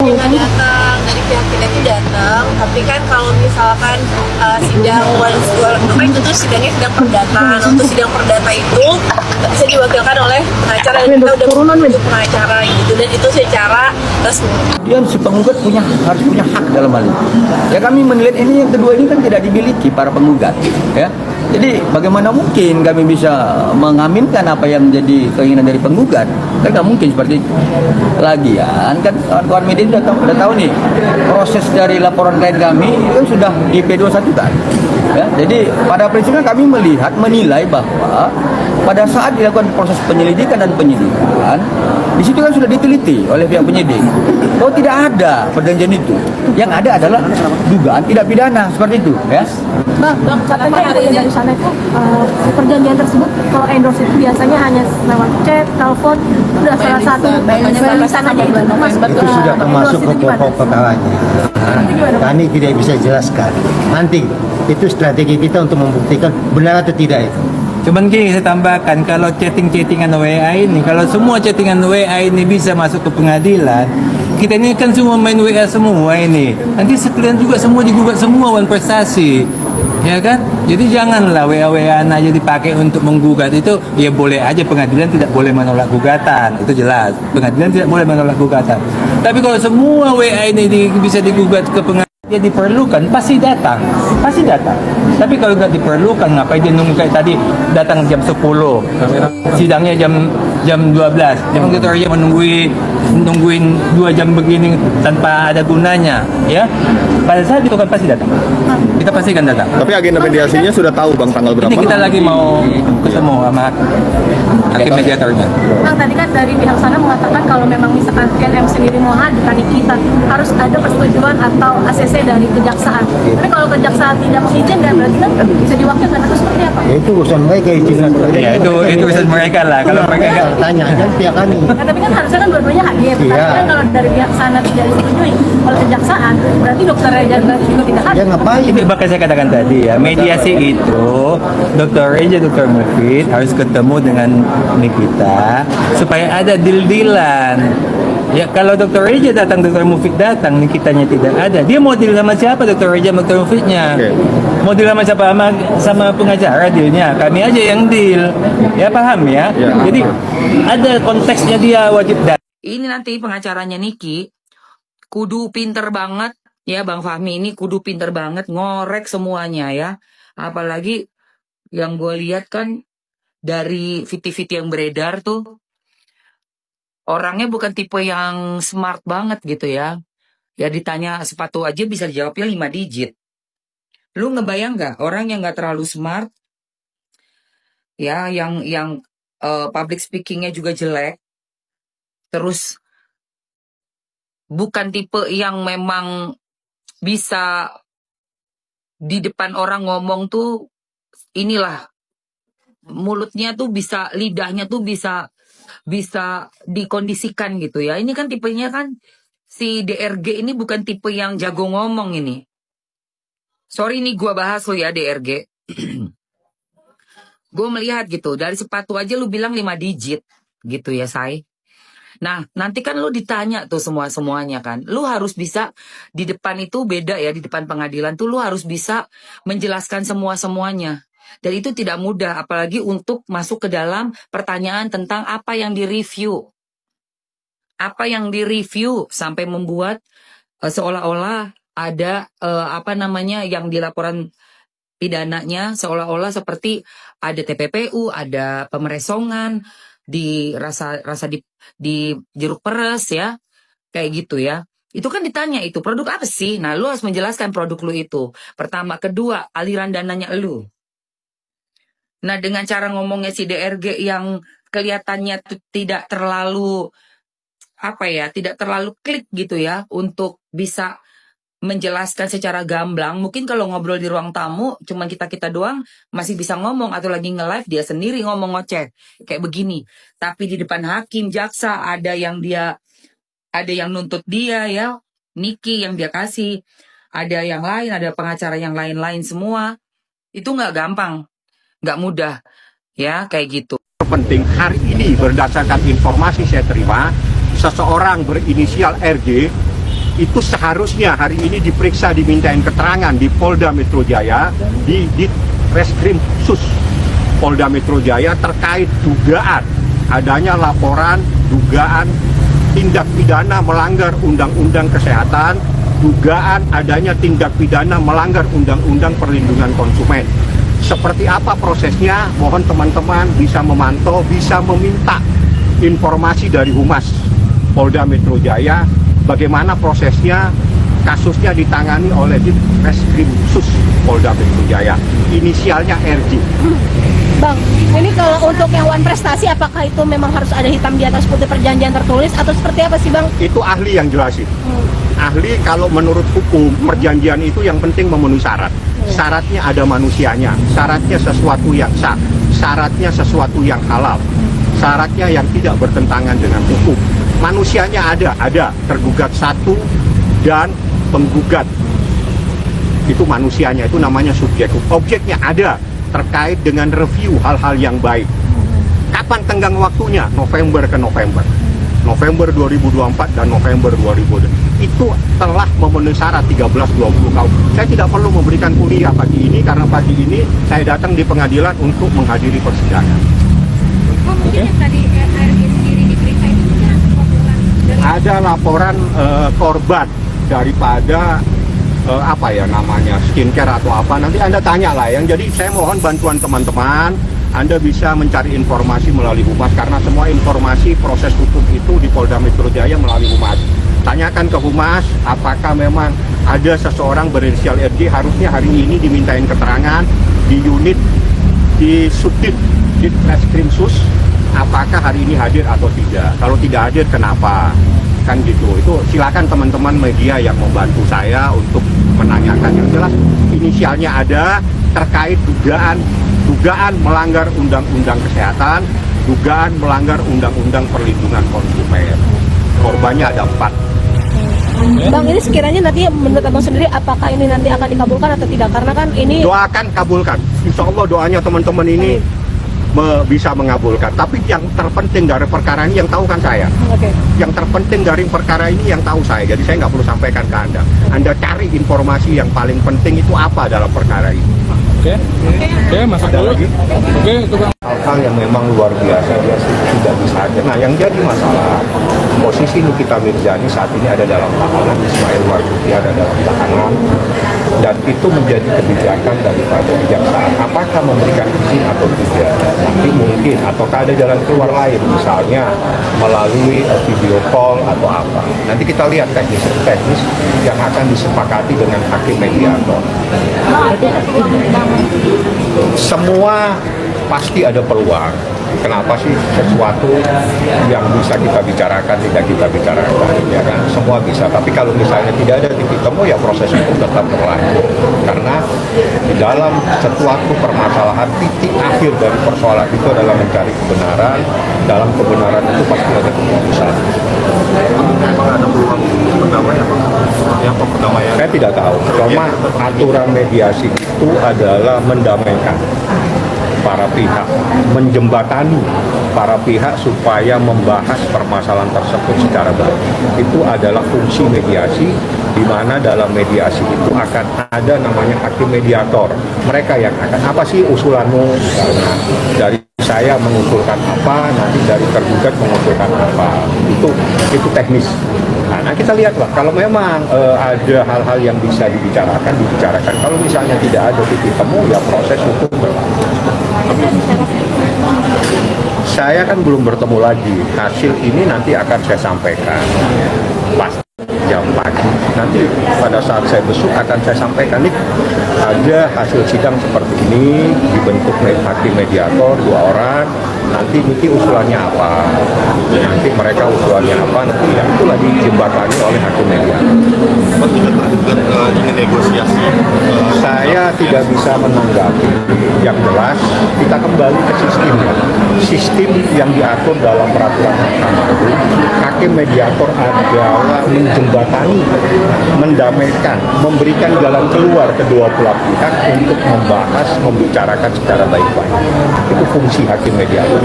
Kita datang dari pihak kita itu datang, tapi kan kalau misalkan sidang apa itu tuh sidang perdata. Untuk sidang perdata itu bisa diwakilkan oleh pengacara dan kita udah menunjuk pengacara gitu, dan itu secara resmi. Dia si penggugat harus punya hak dalam hal ini. Ya kami menilai ini yang kedua ini kan tidak dimiliki para penggugat, ya. Jadi bagaimana mungkin kami bisa mengaminkan apa yang menjadi keinginan dari penggugat? Kan nggak mungkin seperti itu. Lagian kan kawan-kawan media sudah tahu nih proses dari laporan klien kami itu kan sudah di P21 kan. Ya, jadi pada prinsipnya kami menilai bahwa pada saat dilakukan proses penyelidikan dan penyidikan, di situ kan sudah diteliti oleh pihak penyidik bahwa tidak ada perjanjian itu. Yang ada adalah dugaan tidak pidana seperti itu, ya. Bang, katanya dari sana itu perjanjian tersebut kalau endorse itu biasanya hanya lewat chat, telepon, itu sudah salah satu tulisan aja itu itu sudah termasuk ke pokok perkaranya. Kami tidak bisa jelaskan. Nanti itu strategi kita untuk membuktikan benar atau tidak itu. Cuman gini saya tambahkan, kalau chattingan WA ini, kalau semua chattingan WA ini bisa masuk ke pengadilan, kita ini kan semua main WA semua ini. Nanti sekalian juga semua digugat semua wan prestasi. Ya kan? Jadi janganlah WA-WA aja dipakai untuk menggugat itu. Ya boleh aja, pengadilan tidak boleh menolak gugatan. Itu jelas. Pengadilan tidak boleh menolak gugatan. Tapi kalau semua WA ini bisa digugat ke pengadilan, dia diperlukan, pasti datang. Pasti datang. Tapi kalau nggak diperlukan, ngapain dia nunggu kayak tadi datang jam 10, sidangnya jam 12. Emang kita harus nungguin 2 jam begini tanpa ada gunanya, ya? Pada saat itu kan pasti datang. Kita pasti akan datang. Tapi agenda mediasinya sudah tahu Bang tanggal berapa? Ini kita lagi mau ketemu sama hakim mediatornya. Bang, tadi kan dari pihak sana mengatakan kalau memang misalkan KNM sendiri mau hadir tadi kita harus ada persetujuan atau ACC dari kejaksaan. Tapi kalau kejaksaan tidak mengizinkan berarti kan bisa diwakilkan atau seperti apa? Ya, itu urusan mereka izinkan. Ya itu urusan mereka lah. Kalau mereka nggak tanya aja pihak kami. Nah, tapi kan harusnya kan dua-duanya hadir. Tapi kan kalau dari pihak sana tidak disetujui oleh kejaksaan, berarti dokter Reja juga tidak hadir. Ya ngapain? itu bakal saya katakan tadi ya, mediasi itu Dr. Reja, Dr. Mufid harus ketemu dengan Nikita supaya ada deal-dealan. Ya kalau Dr. Reja datang, Dr. Mufid datang, Nikitanya tidak ada. Dia mau deal sama siapa Dr. Reja, Dr. Mufidnya? Okay. Mau deal sama siapa? Sama pengacara dealnya. Kami aja yang deal. Ya paham ya? Jadi ada konteksnya, dia wajib datang. Ini nanti pengacaranya Niki kudu pinter banget ya, Bang Fahmi ini kudu pinter banget ngorek semuanya ya. Apalagi yang gue lihat kan dari viti-viti yang beredar tuh orangnya bukan tipe yang smart banget gitu ya. Ya ditanya sepatu aja bisa dijawabnya 5 digit. Lu ngebayang gak orang yang gak terlalu smart ya, yang public speakingnya juga jelek, terus bukan tipe yang memang bisa di depan orang ngomong tuh inilah mulutnya tuh bisa, lidahnya tuh bisa dikondisikan gitu ya. Ini kan tipenya kan si DRG ini bukan tipe yang jago ngomong ini. Sorry nih gua bahas lo ya DRG. Gue melihat gitu, dari sepatu aja lu bilang 5 digit gitu ya say. Nah, nanti kan lu ditanya tuh semuanya kan. Lu harus bisa di depan itu beda ya, di depan pengadilan tuh lu harus bisa menjelaskan semuanya. Dan itu tidak mudah, apalagi untuk masuk ke dalam pertanyaan tentang apa yang direview. Apa yang direview sampai membuat seolah-olah ada yang di laporan pidananya seolah-olah seperti ada TPPU, ada pemeresongan, di jeruk peres ya, kayak gitu ya. Itu kan ditanya itu produk apa sih? Nah, lu harus menjelaskan produk lu itu. Pertama, kedua, aliran dananya lu. Nah, dengan cara ngomongnya si DRG yang kelihatannya tidak terlalu tidak terlalu klik gitu ya untuk bisa menjelaskan secara gamblang. Mungkin kalau ngobrol di ruang tamu cuman kita doang masih bisa ngomong, atau lagi nge-live dia sendiri ngomong ngoceh kayak begini. Tapi di depan hakim, jaksa ada yang nuntut dia ya, Niki yang dia kasih, ada yang lain, ada pengacara yang lain-lain semua. Itu nggak gampang, nggak mudah ya kayak gitu. Penting hari ini berdasarkan informasi saya terima, seseorang berinisial RG itu seharusnya hari ini diperiksa, dimintain keterangan di Polda Metro Jaya, di Reskrim Sus Polda Metro Jaya terkait dugaan adanya laporan dugaan tindak pidana melanggar Undang-Undang Kesehatan, dugaan adanya tindak pidana melanggar Undang-Undang Perlindungan Konsumen. Seperti apa prosesnya? Mohon teman-teman bisa memantau, bisa meminta informasi dari Humas Polda Metro Jaya, bagaimana prosesnya, kasusnya ditangani oleh Reskrim Sus Polda Metro Jaya, inisialnya RJ. Bang, ini kalau untuk yang wan prestasi, apakah itu memang harus ada hitam di atas putih perjanjian tertulis atau seperti apa sih Bang? Itu ahli yang jelasin. Ahli kalau menurut hukum perjanjian itu yang penting memenuhi syarat. Syaratnya ada manusianya, syaratnya sesuatu yang sah, syaratnya sesuatu yang halal, syaratnya yang tidak bertentangan dengan hukum. Manusianya ada tergugat satu dan penggugat. Itu manusianya, itu namanya subjek. Objeknya ada terkait dengan review hal-hal yang baik. Kapan tenggang waktunya? November ke November. November 2024 dan November 2020 itu telah memenuhi syarat 13-20 tahun. Saya tidak perlu memberikan kuliah pagi ini karena pagi ini saya datang di pengadilan untuk menghadiri persidangan. Mungkin yang tadi RG sendiri diperiksa itu ada laporan korban daripada apa ya namanya skincare atau apa, nanti Anda tanya lah yang. Jadi saya mohon bantuan teman-teman, Anda bisa mencari informasi melalui Humas karena semua informasi proses hukum itu di Polda Metro Jaya melalui Humas. Tanyakan ke Humas apakah memang ada seseorang berinisial RJ harusnya hari ini dimintain keterangan di unit di Subdit di Reskrim Sus, apakah hari ini hadir atau tidak. Kalau tidak hadir kenapa? Kan gitu. Itu silakan teman-teman media yang membantu saya untuk menanyakan. Yang jelas inisialnya ada terkait dugaan melanggar Undang-Undang Kesehatan, dugaan melanggar Undang-Undang Perlindungan Konsumen. Korbannya ada 4. Bang, ini sekiranya nanti menurut Abang sendiri apakah ini nanti akan dikabulkan atau tidak? Karena kan ini doakan kabulkan. Insya Allah doanya teman-teman ini bisa mengabulkan. Tapi yang terpenting dari perkara ini yang tahu kan saya. Yang terpenting dari perkara ini yang tahu saya. Jadi saya nggak perlu sampaikan ke Anda. Anda cari informasi yang paling penting itu apa dalam perkara ini. Oke, masuk dulu. Oke, itu Bang. Hal-hal yang memang luar biasa dia tidak bisa hadir. Nah, yang jadi masalah posisi Nikita Mirzani saat ini ada dalam tahanan, Ismail Marzuki ada dalam tahanan, dan itu menjadi kebijakan daripada kejaksaan. Apakah memberikan izin atau tidak? Nanti mungkin, ataukah ada jalan keluar lain, misalnya melalui video call atau apa. Nanti kita lihat teknis yang akan disepakati dengan hakim mediator. Semua pasti ada peluang. Kenapa sih sesuatu yang bisa kita bicarakan tidak kita bicarakan, ya kan? Semua bisa. Tapi kalau misalnya tidak ada titik temu, ya proses itu tetap berlanjut. Karena di dalam suatu permasalahan, titik akhir dari persoalan itu adalah mencari kebenaran. Dalam kebenaran itu pasti ada keputusan. Ada peluang perdamaian, yang perdamaian. Saya tidak tahu. Cuma aturan mediasi itu adalah mendamaikan para pihak, menjembatani para pihak supaya membahas permasalahan tersebut secara baik. Itu adalah fungsi mediasi, di mana dalam mediasi itu akan ada namanya hakim mediator. Mereka yang akan, apa sih usulanmu? Dari saya mengusulkan apa, nanti dari tergugat mengusulkan apa. Itu teknis. Nah, kita lihatlah, kalau memang ada hal-hal yang bisa dibicarakan. Kalau misalnya tidak ada titik temu, ya proses hukum berlanjut. Saya kan belum bertemu lagi. Hasil ini nanti akan saya sampaikan pas jam pagi. Nanti pada saat saya besok akan saya sampaikan nih, ada hasil sidang seperti ini, dibentuk hakim mediator 2 orang. Nanti usulannya apa? Nanti mereka usulannya apa? Nanti ya itulah dijembatani oleh hakim mediator. Ingin negosiasi. Saya tidak bisa menanggapi. Yang jelas kita kembali ke sistem yang diatur dalam peraturan mahkamah itu. Hakim mediator adalah menjembatani, mendamaikan, memberikan jalan keluar kedua belah pihak untuk membahas, membicarakan secara baik-baik. Itu fungsi hakim mediator.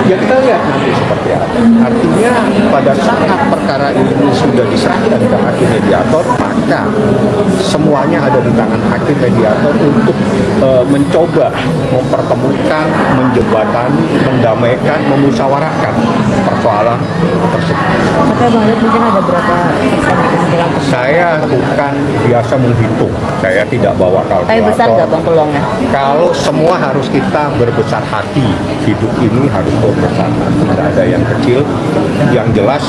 Ya kita lihat nanti seperti apa. Artinya pada saat perkara ini sudah diserahkan ke hakim mediator, maka semuanya ada di tangan hakim mediator untuk mencoba mempertemukan, menjembatani, mendamaikan, memusyawarahkan persoalan tersebut. Oke Bang, mungkin ada berapa persen? Saya bukan biasa menghitung, saya tidak bawa kalkulator. Tapi besar nggak Bang peluangnya? Kalau semua harus kita berbesar hati, hidup ini harus berbesar hati, tidak ada yang kecil. Yang jelas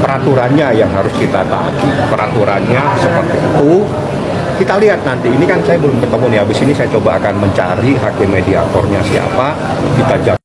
peraturannya yang harus kita taati, peraturannya seperti itu. Kita lihat nanti, ini kan saya belum ketemu nih, habis ini saya coba akan mencari hakim mediatornya siapa, kita